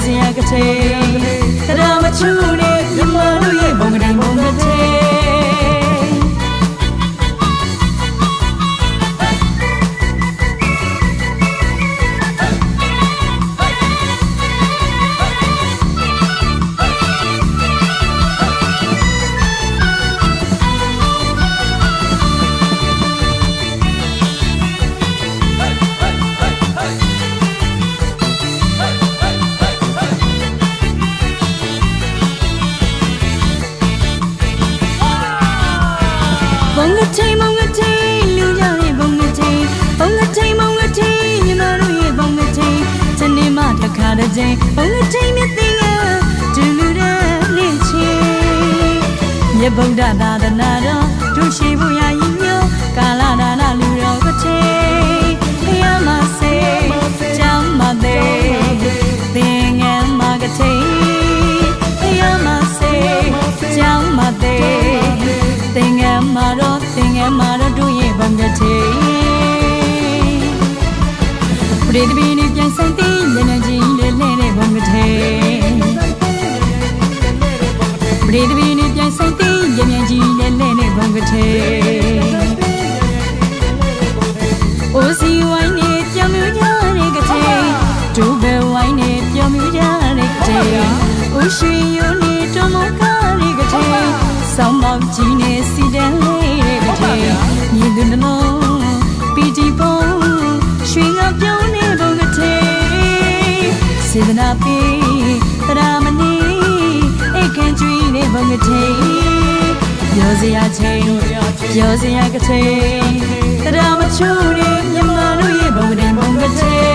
စရာကတိတရားမချူနေမြမတို့ရဲ့ဘုံကတိဘုံကတိဘုံကတိဘုံကတိလူကြရဲ့ဘုံကတိဘုံကတိဘုံကတိမြမတို့ရဲ့ဘုံကတိဇနေမတစ်ခါတစ်ချိန်ဘုံကတိမြတ်သိကဒူလူတဲ့လေးချီမြတ်ဗုဒ္ဓသာသနာတော်ဒုရှိဖို့ရည်ညွှန်းကာလဒါနလူတော်ကတိဘုရားမစေကျောင်းမသေးသင်ငယ်မကတိဘုရားမစေကျောင်းမသေးသင်ငယ်မာတော့တို့ရဲ့ဘုံကတိပရိသပိနေပြန်ဆိုင်သိမျက်နှာကြီးနဲ့လဲတဲ့ဘုံကတိပရိသပိနေပြန်ဆိုင်သိမျက်နှာကြီးနဲ့လဲတဲ့ဘုံကတိအိုစီဝိုင်းနဲ့ပြောင်းမြူကြတဲ့ကတိဒူဘဲဝိုင်းနဲ့ပြောင်းမြူကြတဲ့ကတိအိုရွှေရိုးနဲ့တွမကားတဲ့ကတိဆောင်းပေါင်းကြီးနဲ့စီတန်းလေးတဲ့ကတိမြည်သူနှလုံးပီတီပုံရွှေငါပြောင်းနေဘုံကတိစေတနာပေတရာမဏီအိတ်ခင်ကျွေးနေဘုံကတိပြောစရာချိန်ပြောစရာကတိတရာမချူနေမြမတို့ရဲ့ဘုံကတိ